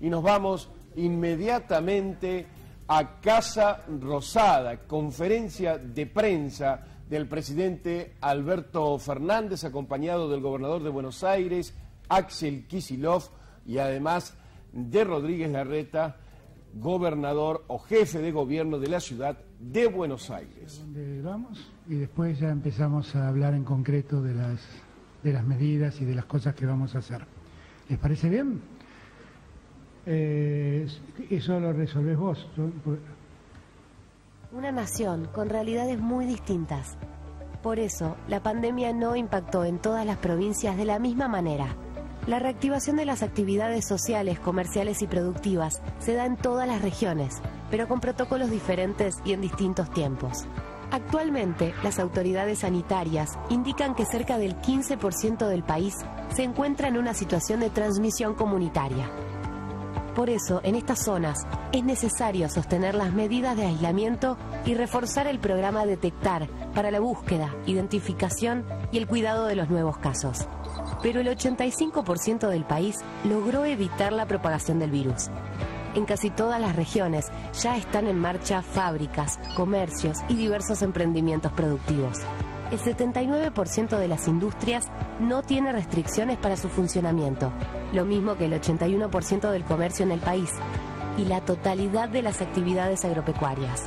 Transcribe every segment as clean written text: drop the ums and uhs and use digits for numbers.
y nos vamos inmediatamente a Casa Rosada, conferencia de prensa del presidente Alberto Fernández, acompañado del gobernador de Buenos Aires, Axel Kicillof, y además de Rodríguez Larreta, gobernador o jefe de gobierno de la ciudad de Buenos Aires. ¿Dónde vamos? Y después ya empezamos a hablar en concreto de las medidas y de las cosas que vamos a hacer. ¿Les parece bien? Eso lo resolvés vos. Una nación con realidades muy distintas. Por eso, la pandemia no impactó en todas las provincias de la misma manera. La reactivación de las actividades sociales, comerciales y productivas se da en todas las regiones, pero con protocolos diferentes y en distintos tiempos. Actualmente, las autoridades sanitarias indican que cerca del 15% del país se encuentra en una situación de transmisión comunitaria. Por eso, en estas zonas, es necesario sostener las medidas de aislamiento y reforzar el programa Detectar para la búsqueda, identificación y el cuidado de los nuevos casos. Pero el 85% del país logró evitar la propagación del virus. En casi todas las regiones ya están en marcha fábricas, comercios y diversos emprendimientos productivos. El 79% de las industrias no tiene restricciones para su funcionamiento, lo mismo que el 81% del comercio en el país y la totalidad de las actividades agropecuarias.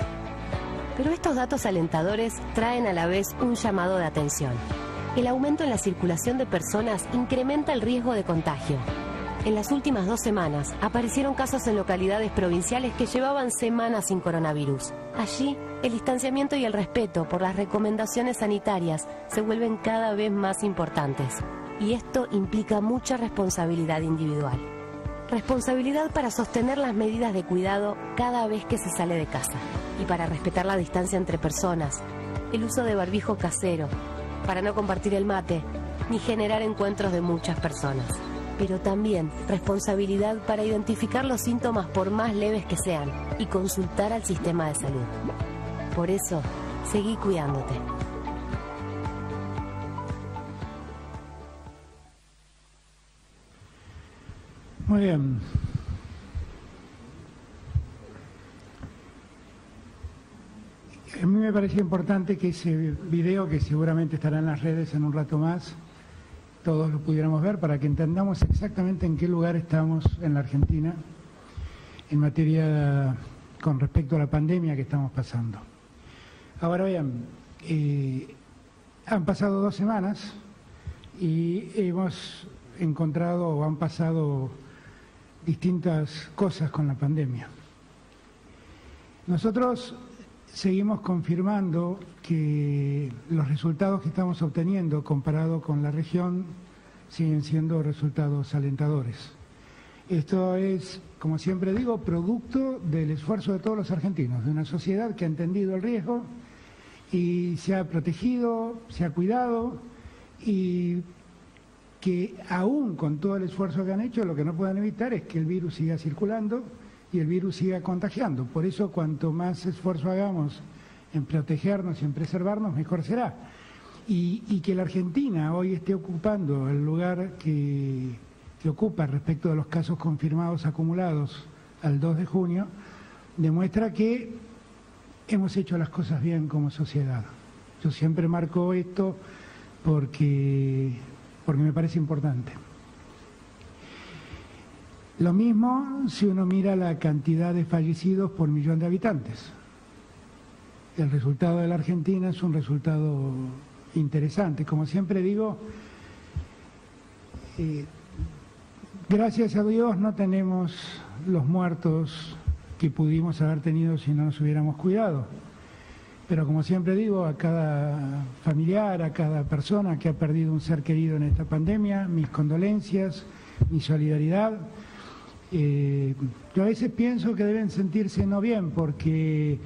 Pero estos datos alentadores traen a la vez un llamado de atención. El aumento en la circulación de personas incrementa el riesgo de contagio. En las últimas 2 semanas aparecieron casos en localidades provinciales que llevaban semanas sin coronavirus. Allí, el distanciamiento y el respeto por las recomendaciones sanitarias se vuelven cada vez más importantes. Y esto implica mucha responsabilidad individual. Responsabilidad para sostener las medidas de cuidado cada vez que se sale de casa. Y para respetar la distancia entre personas, el uso de barbijo casero, para no compartir el mate, ni generar encuentros de muchas personas. Pero también responsabilidad para identificar los síntomas por más leves que sean y consultar al sistema de salud. Por eso, seguí cuidándote. Muy bien. A mí me parecía importante que ese video, que seguramente estará en las redes en un rato más, todos lo pudiéramos ver para que entendamos exactamente en qué lugar estamos en la Argentina en materia con respecto a la pandemia que estamos pasando. Ahora bien, han pasado 2 semanas y hemos encontrado o han pasado distintas cosas con la pandemia. Nosotros seguimos confirmando que los resultados que estamos obteniendo comparado con la región siguen siendo resultados alentadores. Esto es, como siempre digo, producto del esfuerzo de todos los argentinos, de una sociedad que ha entendido el riesgo y se ha protegido, se ha cuidado, y que aún con todo el esfuerzo que han hecho, lo que no pueden evitar es que el virus siga circulando y el virus siga contagiando. Por eso, cuanto más esfuerzo hagamos en protegernos y en preservarnos, mejor será. Y que la Argentina hoy esté ocupando el lugar que ocupa respecto de los casos confirmados acumulados al 2 de junio, demuestra que hemos hecho las cosas bien como sociedad. Yo siempre marco esto porque me parece importante. Lo mismo si uno mira la cantidad de fallecidos por millón de habitantes. El resultado de la Argentina es un resultado interesante. Como siempre digo, gracias a Dios no tenemos los muertos que pudimos haber tenido si no nos hubiéramos cuidado. Pero como siempre digo, a cada familiar, a cada persona que ha perdido un ser querido en esta pandemia, mis condolencias, mi solidaridad. Yo a veces pienso que deben sentirse no bien porque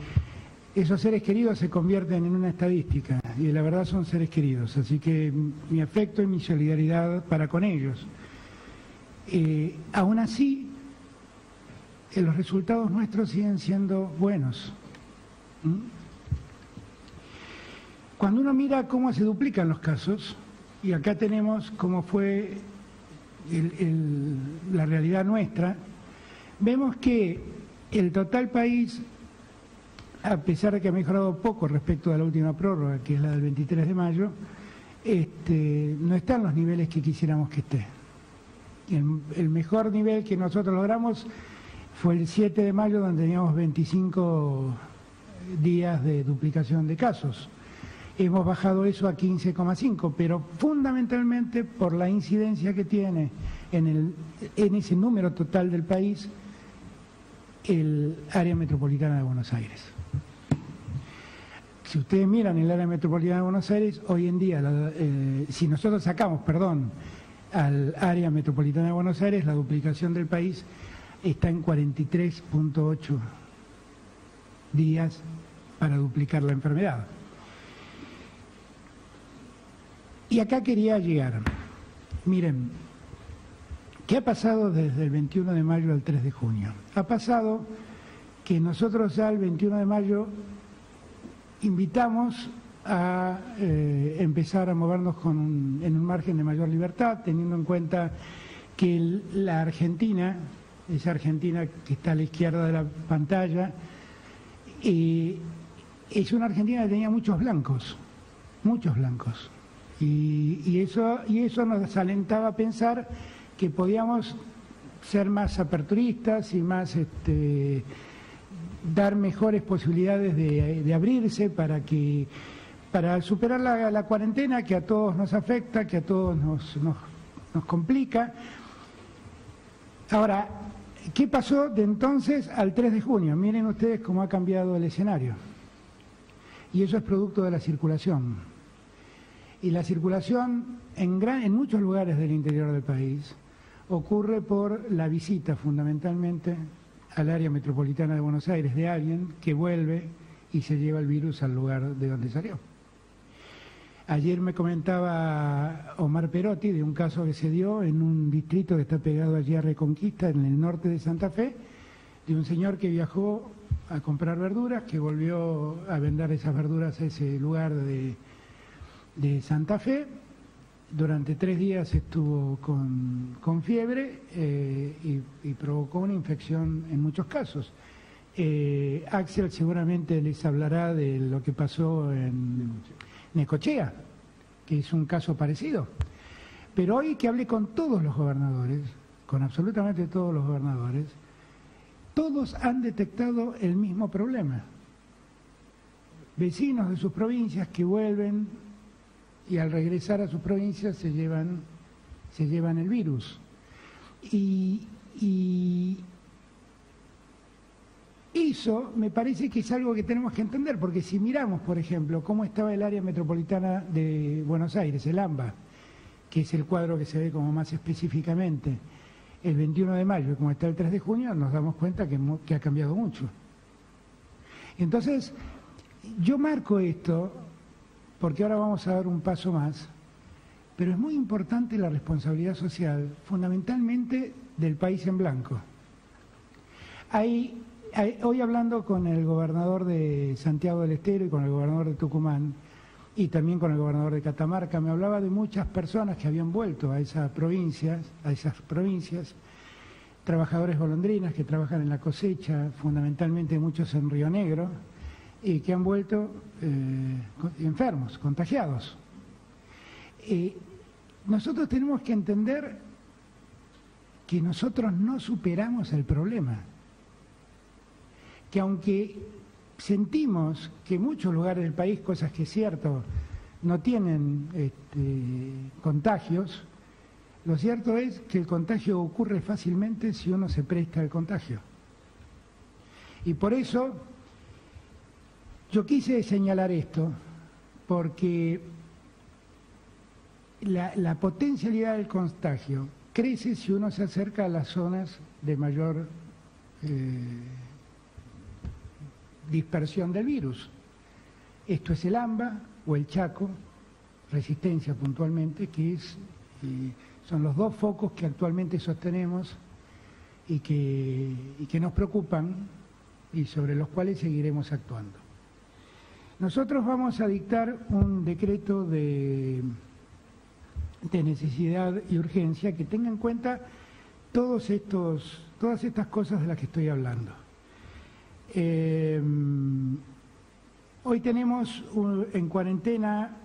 esos seres queridos se convierten en una estadística y la verdad son seres queridos, así que mi afecto y mi solidaridad para con ellos. Aún así, los resultados nuestros siguen siendo buenos. Cuando uno mira cómo se duplican los casos, y acá tenemos cómo fue la realidad nuestra, vemos que el total país, a pesar de que ha mejorado poco respecto a la última prórroga, que es la del 23 de mayo, no está en los niveles que quisiéramos que esté. El mejor nivel que nosotros logramos fue el 7 de mayo, donde teníamos 25 días de duplicación de casos. Hemos bajado eso a 15,5, pero fundamentalmente por la incidencia que tiene en ese número total del país el área metropolitana de Buenos Aires. Si ustedes miran el área metropolitana de Buenos Aires, hoy en día, si nosotros sacamos, al área metropolitana de Buenos Aires, la duplicación del país está en 43,8 días para duplicar la enfermedad. Y acá quería llegar. Miren, ¿qué ha pasado desde el 21 de mayo al 3 de junio? Ha pasado que nosotros ya el 21 de mayo invitamos a empezar a movernos en un margen de mayor libertad, teniendo en cuenta que la Argentina, esa Argentina que está a la izquierda de la pantalla, es una Argentina que tenía muchos blancos. Y eso nos alentaba a pensar que podíamos ser más aperturistas y más dar mejores posibilidades de abrirse para superar la cuarentena que a todos nos afecta, que a todos nos complica. Ahora, ¿qué pasó de entonces al 3 de junio? Miren ustedes cómo ha cambiado el escenario. Y eso es producto de la circulación. Y la circulación en muchos lugares del interior del país ocurre por la visita fundamentalmente al área metropolitana de Buenos Aires de alguien que vuelve y se lleva el virus al lugar de donde salió. Ayer me comentaba Omar Perotti de un caso que se dio en un distrito que está pegado allí a Reconquista, en el norte de Santa Fe, de un señor que viajó a comprar verduras, que volvió a vender esas verduras a ese lugar de Santa Fe. Durante 3 días estuvo con fiebre y provocó una infección en muchos casos. Axel seguramente les hablará de lo que pasó en Necochea, que es un caso parecido. Pero hoy que hablé con todos los gobernadores, con absolutamente todos los gobernadores, todos han detectado el mismo problema. Vecinos de sus provincias que vuelven y al regresar a sus provincias se llevan el virus. Y eso me parece que es algo que tenemos que entender, porque si miramos, por ejemplo, cómo estaba el área metropolitana de Buenos Aires, el AMBA, que es el cuadro que se ve como más específicamente el 21 de mayo, y como está el 3 de junio, nos damos cuenta que ha cambiado mucho. Entonces, yo marco esto porque ahora vamos a dar un paso más, pero es muy importante la responsabilidad social, fundamentalmente del país en blanco. Hoy hablando con el gobernador de Santiago del Estero y con el gobernador de Tucumán y también con el gobernador de Catamarca, me hablaba de muchas personas que habían vuelto a esas provincias, trabajadores golondrinas que trabajan en la cosecha, fundamentalmente muchos en Río Negro, y que han vuelto enfermos, contagiados. Nosotros tenemos que entender que nosotros no superamos el problema, que aunque sentimos que en muchos lugares del país, cosas que es cierto, no tienen contagios, lo cierto es que el contagio ocurre fácilmente si uno se presta al contagio. Y por eso yo quise señalar esto, porque la potencialidad del contagio crece si uno se acerca a las zonas de mayor dispersión del virus. Esto es el AMBA o el Chaco, Resistencia puntualmente, que son los 2 focos que actualmente sostenemos y que nos preocupan y sobre los cuales seguiremos actuando. Nosotros vamos a dictar un decreto de necesidad y urgencia que tenga en cuenta todos estos todas estas cosas de las que estoy hablando. Hoy tenemos en cuarentena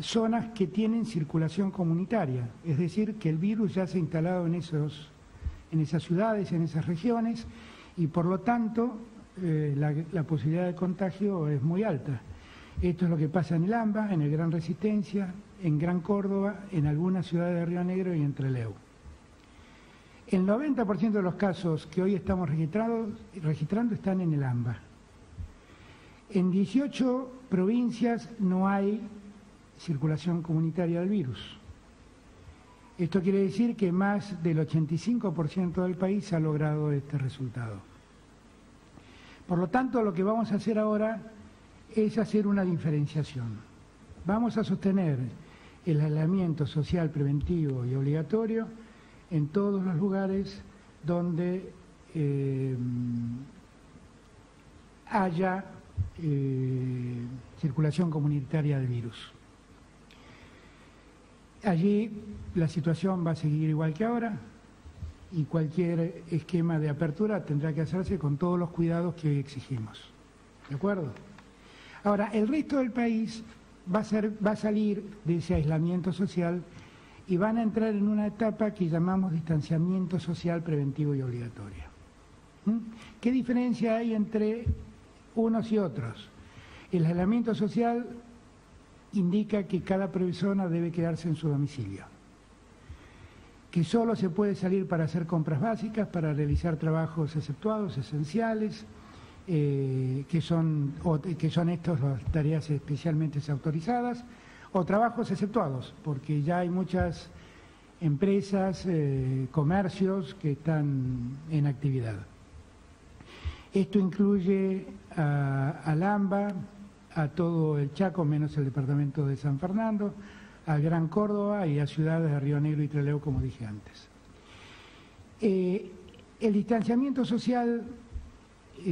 zonas que tienen circulación comunitaria, es decir, que el virus ya se ha instalado en esas ciudades, en esas regiones, y por lo tanto la posibilidad de contagio es muy alta. Esto es lo que pasa en el AMBA, en el Gran Resistencia, en Gran Córdoba, en algunas ciudades de Río Negro y en Trelew. El 90% de los casos que hoy estamos registrando están en el AMBA. En 18 provincias no hay circulación comunitaria del virus. Esto quiere decir que más del 85% del país ha logrado este resultado. Por lo tanto, lo que vamos a hacer ahora es hacer una diferenciación. Vamos a sostener el aislamiento social preventivo y obligatorio en todos los lugares donde haya circulación comunitaria del virus. Allí la situación va a seguir igual que ahora y cualquier esquema de apertura tendrá que hacerse con todos los cuidados que hoy exigimos. ¿De acuerdo? Ahora, el resto del país va a salir de ese aislamiento social y van a entrar en una etapa que llamamos distanciamiento social preventivo y obligatorio. ¿Qué diferencia hay entre unos y otros? El aislamiento social indica que cada persona debe quedarse en su domicilio, que solo se puede salir para hacer compras básicas, para realizar trabajos exceptuados, esenciales, que son estas las tareas especialmente autorizadas, o trabajos exceptuados, porque ya hay muchas empresas, comercios que están en actividad. Esto incluye al AMBA, a todo el Chaco, menos el departamento de San Fernando, al Gran Córdoba y a ciudades de Río Negro y Trelew, como dije antes. El distanciamiento social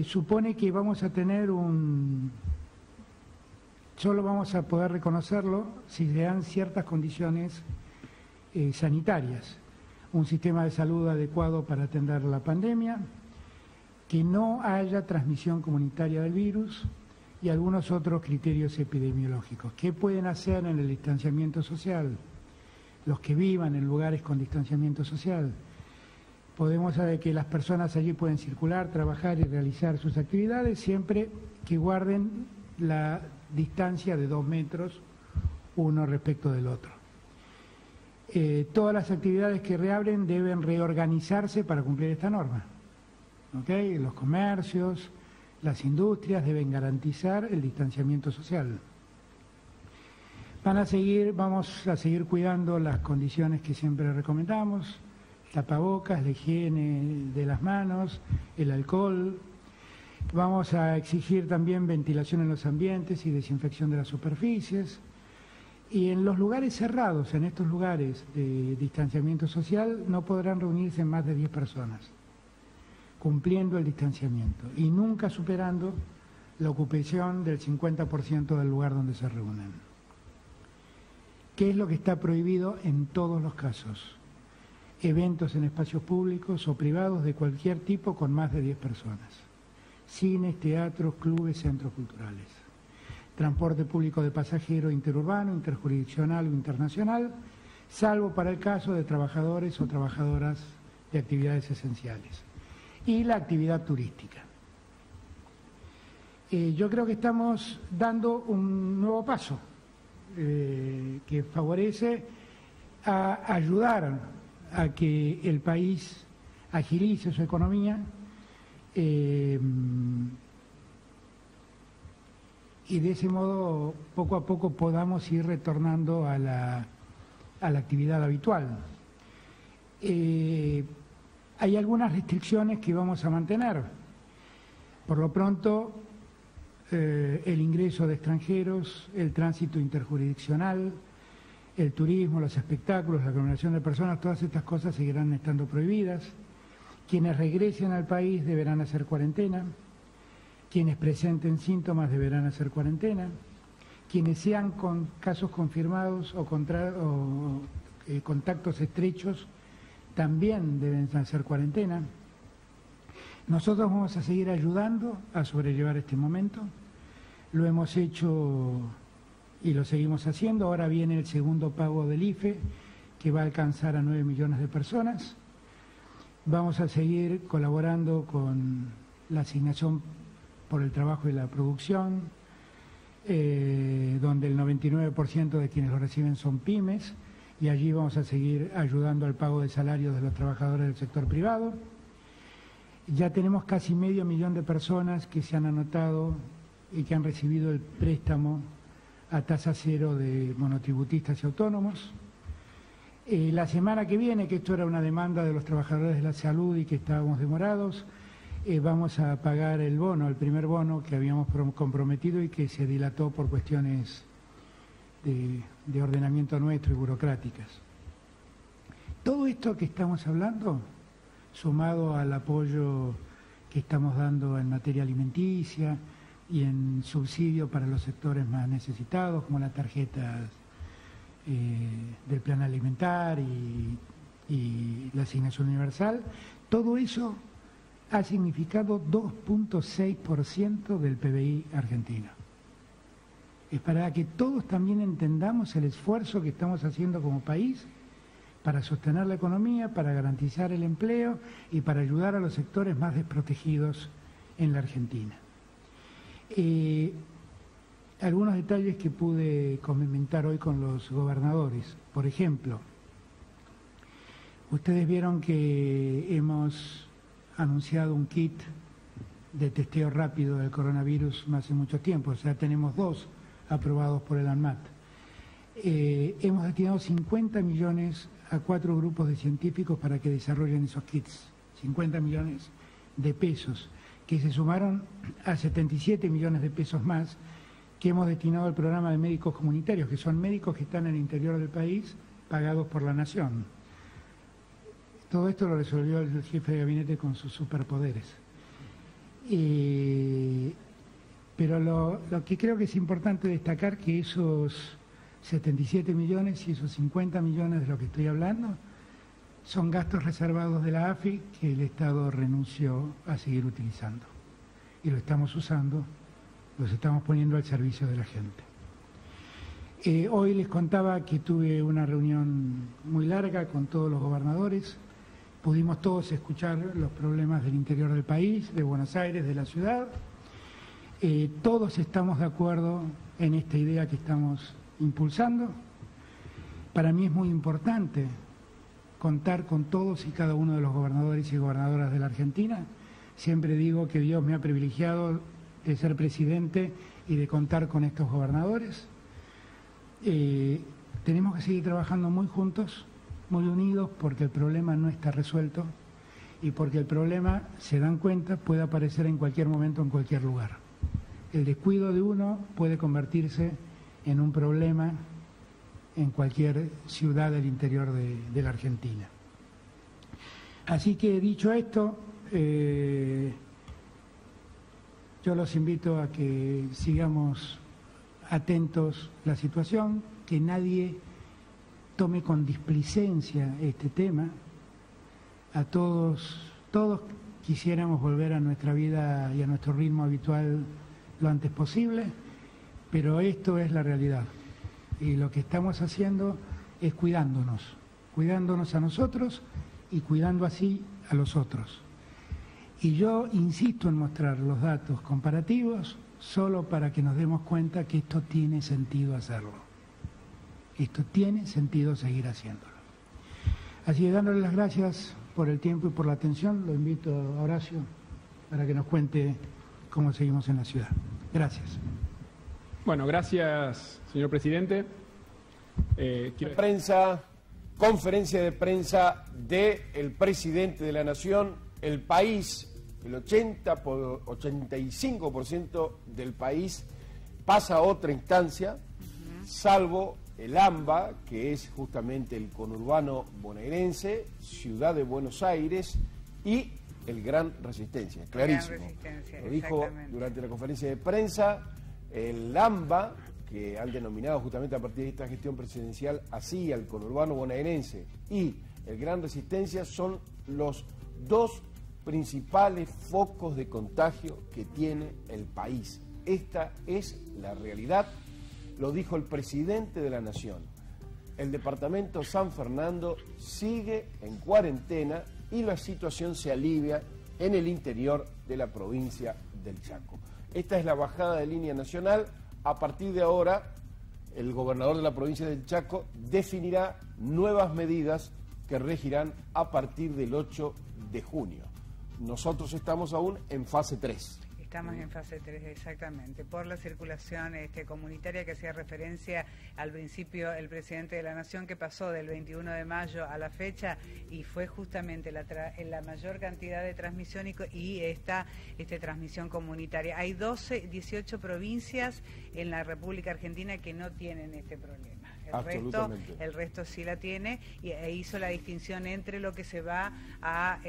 supone que vamos a tener solo vamos a poder reconocerlo si se dan ciertas condiciones sanitarias, un sistema de salud adecuado para atender la pandemia, que no haya transmisión comunitaria del virus y algunos otros criterios epidemiológicos. ¿Qué pueden hacer en el distanciamiento social los que vivan en lugares con distanciamiento social? Podemos saber que las personas allí pueden circular, trabajar y realizar sus actividades siempre que guarden la distancia de 2 metros uno respecto del otro. Todas las actividades que reabren deben reorganizarse para cumplir esta norma. ¿Okay? Los comercios, las industrias deben garantizar el distanciamiento social. Vamos a seguir cuidando las condiciones que siempre recomendamos: tapabocas, la higiene de las manos, el alcohol. Vamos a exigir también ventilación en los ambientes y desinfección de las superficies. Y en los lugares cerrados, en estos lugares de distanciamiento social, no podrán reunirse más de 10 personas, cumpliendo el distanciamiento y nunca superando la ocupación del 50% del lugar donde se reúnen. ¿Qué es lo que está prohibido en todos los casos? Eventos en espacios públicos o privados de cualquier tipo con más de 10 personas. Cines, teatros, clubes, centros culturales. Transporte público de pasajeros interurbano, interjurisdiccional o internacional, salvo para el caso de trabajadores o trabajadoras de actividades esenciales. Y la actividad turística. Yo creo que estamos dando un nuevo paso que favorece a ayudar a que el país agilice su economía y de ese modo poco a poco podamos ir retornando a la actividad habitual. Hay algunas restricciones que vamos a mantener. Por lo pronto, el ingreso de extranjeros, el tránsito interjurisdiccional, el turismo, los espectáculos, la aglomeración de personas, todas estas cosas seguirán estando prohibidas. Quienes regresen al país deberán hacer cuarentena. Quienes presenten síntomas deberán hacer cuarentena. Quienes sean con casos confirmados o contactos estrechos también deben hacer cuarentena. Nosotros vamos a seguir ayudando a sobrellevar este momento. Lo hemos hecho y lo seguimos haciendo. Ahora viene el segundo pago del IFE, que va a alcanzar a 9 millones de personas. Vamos a seguir colaborando con la asignación por el trabajo y la producción, donde el 99% de quienes lo reciben son pymes, y allí vamos a seguir ayudando al pago de salarios de los trabajadores del sector privado. Ya tenemos casi 500.000 de personas que se han anotado y que han recibido el préstamo a tasa cero de monotributistas y autónomos. La semana que viene, que esto era una demanda de los trabajadores de la salud y que estábamos demorados, vamos a pagar el bono, el primer bono que habíamos comprometido y que se dilató por cuestiones de ordenamiento nuestro y burocráticas. Todo esto que estamos hablando, sumado al apoyo que estamos dando en materia alimenticia y en subsidio para los sectores más necesitados, como las tarjetas del plan alimentar y la asignación universal, todo eso ha significado 2.6% del PBI argentino. Es para que todos también entendamos el esfuerzo que estamos haciendo como país para sostener la economía, para garantizar el empleo y para ayudar a los sectores más desprotegidos en la Argentina. Algunos detalles que pude comentar hoy con los gobernadores. Por ejemplo, ustedes vieron que hemos anunciado un kit de testeo rápido del coronavirus hace mucho tiempo, o sea, tenemos 2 aprobados por el ANMAT. Hemos destinado 50 millones a 4 grupos de científicos para que desarrollen esos kits, 50 millones de pesos, que se sumaron a 77 millones de pesos más que hemos destinado al programa de médicos comunitarios, que son médicos que están en el interior del país, pagados por la nación. Todo esto lo resolvió el jefe de gabinete con sus superpoderes. Pero lo que creo que es importante destacar que esos 77 millones y esos 50 millones de lo que estoy hablando son gastos reservados de la AFI que el Estado renunció a seguir utilizando. Y lo estamos usando, los estamos poniendo al servicio de la gente. Hoy les contaba que tuve una reunión muy larga con todos los gobernadores. Pudimos todos escuchar los problemas del interior del país, de Buenos Aires, de la ciudad. Todos estamos de acuerdo en esta idea que estamos impulsando. Para mí es muy importante contar con todos y cada uno de los gobernadores y gobernadoras de la Argentina. Siempre digo que Dios me ha privilegiado de ser presidente y de contar con estos gobernadores. Tenemos que seguir trabajando muy juntos, muy unidos, porque el problema no está resuelto y porque el problema, se dan cuenta, puede aparecer en cualquier momento, en cualquier lugar. El descuido de uno puede convertirse en un problema en cualquier ciudad del interior de la Argentina. Así que, dicho esto, yo los invito a que sigamos atentos a la situación, que nadie tome con displicencia este tema. A todos quisiéramos volver a nuestra vida y a nuestro ritmo habitual lo antes posible, pero esto es la realidad. Y lo que estamos haciendo es cuidándonos a nosotros y cuidando así a los otros. Y yo insisto en mostrar los datos comparativos solo para que nos demos cuenta que esto tiene sentido hacerlo. Esto tiene sentido seguir haciéndolo. Así que dándole las gracias por el tiempo y por la atención, lo invito a Horacio para que nos cuente cómo seguimos en la ciudad. Gracias. Bueno, gracias, señor presidente. Conferencia de prensa del presidente de la Nación. El país, el 85% del país pasa a otra instancia, salvo el AMBA, que es justamente el conurbano bonaerense, Ciudad de Buenos Aires y el Gran Resistencia, clarísimo. Lo dijo durante la conferencia de prensa. El AMBA, que han denominado justamente a partir de esta gestión presidencial así al conurbano bonaerense, y el Gran Resistencia son los 2 principales focos de contagio que tiene el país. Esta es la realidad, lo dijo el presidente de la Nación. El departamento San Fernando sigue en cuarentena y la situación se alivia en el interior de la provincia del Chaco. Esta es la bajada de línea nacional. A partir de ahora, el gobernador de la provincia del Chaco definirá nuevas medidas que regirán a partir del 8 de junio. Nosotros estamos aún en fase 3. Estamos en fase 3, exactamente, por la circulación comunitaria que hacía referencia al principio el presidente de la Nación, que pasó del 21 de mayo a la fecha y fue justamente la mayor cantidad de transmisión y esta transmisión comunitaria. Hay 18 provincias en la República Argentina que no tienen este problema. El resto sí la tiene e hizo la distinción entre lo que se va a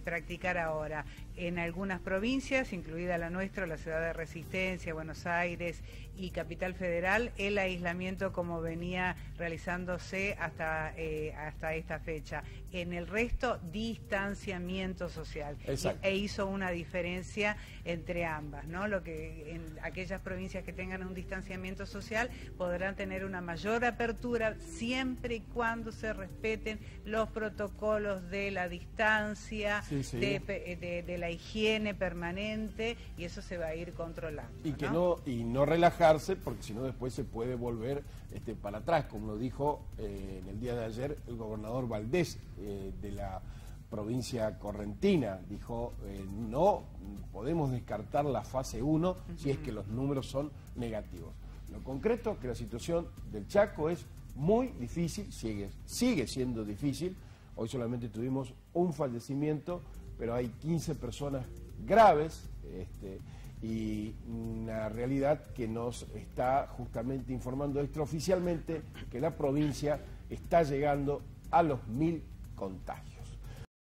practicar ahora. En algunas provincias, incluida la nuestra, la ciudad de Resistencia, Buenos Aires y Capital Federal, el aislamiento como venía realizándose hasta esta fecha. En el resto, distanciamiento social. E hizo una diferencia entre ambas, ¿no? Lo que en aquellas provincias que tengan un distanciamiento social podrán tener una mayor apertura siempre y cuando se respeten los protocolos de la distancia, de la higiene permanente, y eso se va a ir controlando. Y no relajarse, porque si no después se puede volver para atrás, como lo dijo en el día de ayer el gobernador Valdés de la provincia correntina. Dijo, no podemos descartar la fase 1 si es que los números son negativos. Lo concreto es que la situación del Chaco es muy difícil, sigue siendo difícil. Hoy solamente tuvimos un fallecimiento, pero hay 15 personas graves y una realidad que nos está justamente informando extraoficialmente que la provincia está llegando a los 1000 contagios.